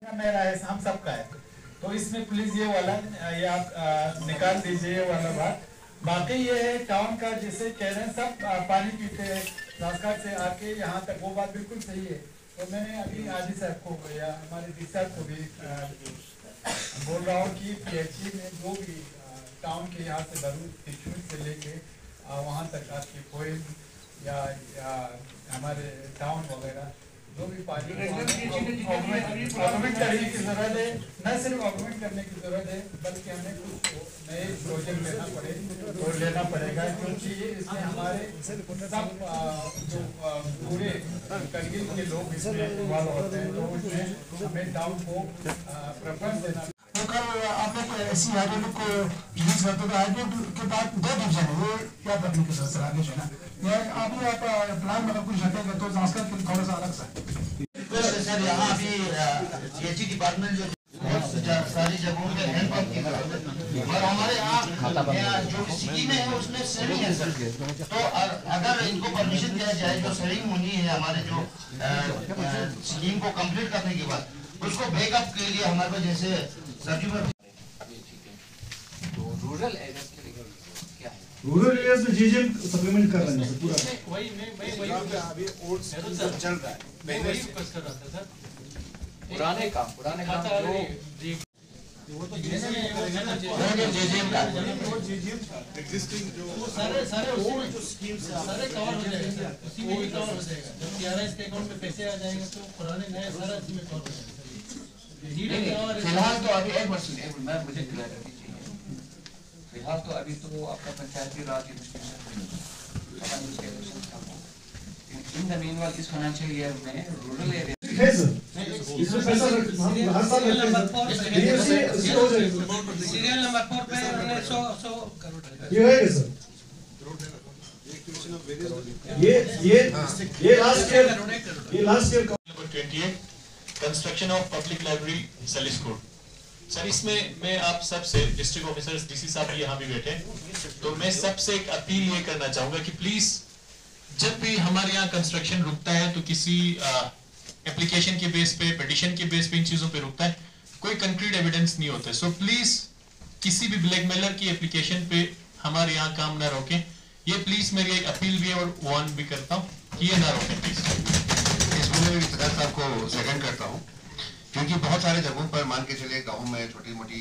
मेरा है, हम सबका है। तो इसमें प्लीज ये वाला ये आप निकाल दीजिए ये वाला बात। बाकी ये है टाउन का जिसे कह रहे हैं सब पानी पीते हैं राजघाट से आके यहाँ तक, वो बात बिल्कुल सही है। तो मैंने अभी आदि साहब को या हमारे डी साहब को भी बोल रहा हूँ कि PHE में जो भी टाउन के यहाँ से भरूच से लेके वहाँ तक आपकी कोयल या हमारे टाउन वगैरह जो भी पार्टी ऑर्गेनाइज करने की जरूरत है। न सिर्फ ऑर्गेनाइज करने की जरूरत है बल्कि हमें कुछ नए प्रोजेक्ट लेना पड़ेगा क्योंकि इसमें हमारे सब जो पूरे करगिल के लोग इसमें इन्वॉल्व होते हैं, तो उसमें हमें टाउन को प्रेफरेंस देना। तो कल आप लोग ऐसी हाईवे को यूज करते थे, हाईवे के बाद 2 डिवीजन है, वो क्या करने के साथ आगे जो है ना अभी आप प्लान मतलब कुछ हटेगा तो संस्कृत के थोड़ा सा अलग सा सर यहाँ अभी PHE डिपार्टमेंट जो सारी जगहों पे हैंड पंप की और हमारे यहाँ जो सिक्किम है उसमें सेविंग है सर। तो अगर इनको परमिशन दिया जाए जो सेविंग होनी है हमारे जो स्कीम को कंप्लीट करने के बाद उसको बैकअप के लिए हमारे पास जैसे सब्जी पर रूरल एरिया के लिए क्या है, रूरल एरियाज में जीजेम सप्लीमेंट कर रहे हैं पूरा वही अभी ओल्ड सिस्टम चल रहा है। मैं वही फोकस कर रहा था सर, पुराने काम जो वो तो जेजेएम का एग्जिस्टिंग जो सारे जो स्कीम्स सारे कवर हो जाएगा, उसी में ही कवर हो जाएगा। जब TRS के अकाउंट में पैसे आ जाएंगे तो पुराने नए सारा इसी में कवर हो जाएगा। फिलहाल तो अभी एक मैं मुझे क्लैरिटी चाहिए। फिलहाल तो अभी तो आपका पंचायती राज इन द मीनवाइल इस फाइनेंशियल ईयर में रूरल एरिया है सर, इसमें पैसा हर साल सीरियल नंबर 4 पे हमने 100 करोड़ ये है सर। ये last year number 28 construction of public library सलिसकोट। सर इसमें मैं आप सबसे डिस्ट्रिक्ट ऑफिसर्स DC साहब यहाँ भी बैठे, तो मैं सबसे एक अपील ये करना चाहूंगा कि प्लीज जब भी हमारे यहाँ कंस्ट्रक्शन रुकता है तो किसी एप्लीकेशन के बेस पे, पिटीशन के बेस पे इन चीजों पे रुकता है, कोई कंक्रीट एविडेंस नहीं होता। सो प्लीज किसी भी ब्लैकमेलर की एप्लीकेशन पे हमारे यहाँ काम ना रोकें। ये प्लीज मेरी एक अपील भी है और वार्न भी करता हूँ कि ये ना रोकें प्लीज। इसमें मैं सरदार साहब को सेकंड करता हूँ, क्योंकि बहुत सारे जगहों पर मान के चलिए गाँव में छोटी मोटी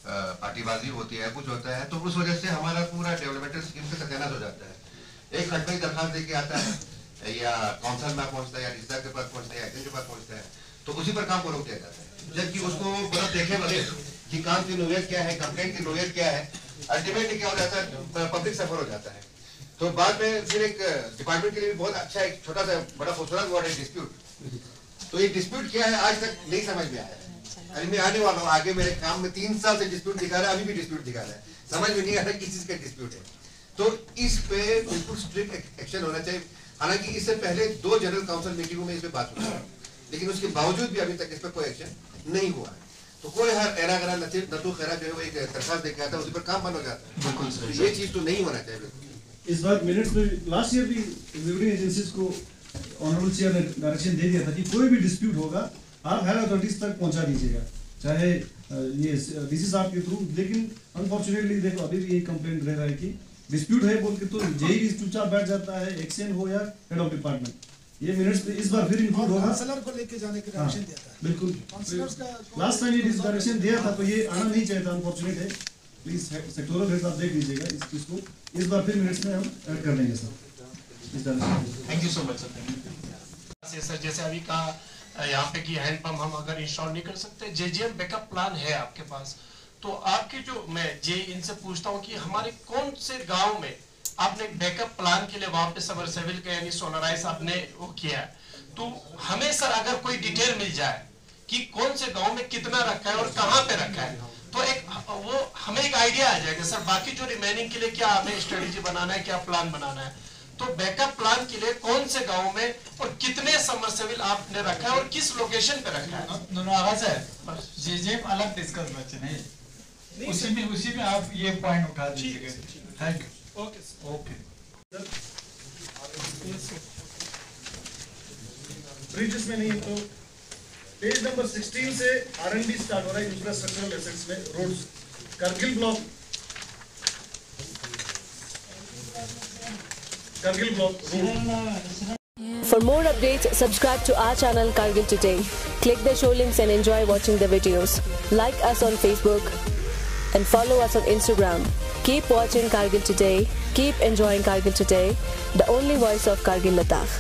पार्टीबाजी होती है, कुछ होता है, तो उस वजह से हमारा पूरा डेवलपमेंटल स्कीम से सत्यानाश हो जाता है। एक खंड में दरखास्त देके आता है या काउंसिल में पहुंचता है या रिश्ता के पास पहुंचता है या के पास पहुंचता है, तो उसी पर काम को रोक दिया जाता है, जबकि उसको पूरा देखे बगैर कि काम की नोयत क्या है, कंप्लेंट की नोयत क्या है, अल्टीमेटली क्या हो जाता है, पब्लिक सफर हो जाता है। तो बाद में फिर एक डिपार्टमेंट के लिए भी बहुत अच्छा एक छोटा सा बड़ा खूबसूरत वर्ड है डिस्प्यूट। तो ये डिस्प्यूट क्या है आज तक नहीं समझ में आया है। अरे मैं आने वाला हूँ आगे, मेरे काम में 3 साल से डिस्प्यूट दिखा रहा है, अभी भी डिस्प्यूट दिखा रहा है, समझ में नहीं आ रहा किस चीज का डिस्प्यूट है। तो इस पे बिल्कुल स्ट्रिक्ट एक्शन होना चाहिए। हालांकि इससे पहले 2 जनरल काउंसिल मीटिंगों में इस पे बात हुई है, लेकिन उसके बावजूद भी अभी तक इस पर कोई एक्शन नहीं हुआ है। तो कोई हर एरा गरा नतू खैरा जो है वो एक दरखास्त देके आता है, उसी पर काम बंद हो जाता है। बिल्कुल सर, ये चीज तो नहीं होना चाहिए। इस बार मिनट्स में लास्ट ईयर भी एग्जीक्यूटिव एजेंसीज को ऑनरेबल चेयर ने डायरेक्शन दे दिया था कि कोई भी डिस्प्यूट होगा आप हायर अथॉरिटीज तक पहुंचा दीजिएगा, चाहे ये DC साहब के थ्रू। लेकिन अनफॉर्चुनेटली देखो अभी भी यही कंप्लेंट रह रहा है कि डिस्प्यूट है बोल के तो जेई चुपचाप बैठ जाता है, एक्सचेंज हो या हेड ऑफ डिपार्टमेंट। ये मिनट्स में इस बार फिर इंक्लूड होगा, काउंसलर को लेके जाने के डायरेक्शन दिया था। बिल्कुल लास्ट टाइम ये डायरेक्शन दिया था, तो ये आना नहीं चाहिए था, अनफॉर्चुनेट है। प्लीज सेक्टोरल हेड आप देख लीजिएगा इस चीज को, इस बार फिर मिनट्स में हम ऐड कर देंगे sir. Thank you so much sir. Sir जैसे अभी कहा यहाँ पे कि हैंड पंप हम अगर इंस्टॉल नहीं कर सकते, जेजेएम बैकअप प्लान है आपके पास, तो आपके जो मैं इनसे पूछता हूँ कि हमारे कौन से गांव में आपने बैकअप प्लान के लिए वहां पे सबमर्सिबल का यानी सोनराइज आपने वो किया है, तो हमें सर अगर कोई डिटेल मिल जाए कि कौन से गांव में कितना रखा है और कहाँ पे रखा है, तो एक वो हमें एक आइडिया आ जाएगा सर। बाकी जो रिमेनिंग के लिए क्या हमें स्ट्रेटेजी बनाना है, क्या प्लान बनाना है, तो बैकअप प्लान के लिए कौन से गांव में और कितने सबमर्सिबल आपने रखा है और किस लोकेशन पे रखा है। जेजेएम अलग डिस्कस बच्चे नहीं, उसी में आप ये पॉइंट उठा दीजिएगा। Thank you. ओके ब्रिजेस में नहीं तो पेज नंबर 16 से R&D स्टार्ट हो रहा है इंफ्रास्ट्रक्चरल एसेट्स में roads Kargil block road. For more updates, subscribe to our channel Kargil Today. Click the show links and enjoy watching the videos. Like us on Facebook and follow us on Instagram. Keep watching Kargil Today. Keep enjoying Kargil Today, the only voice of Kargil Ladakh.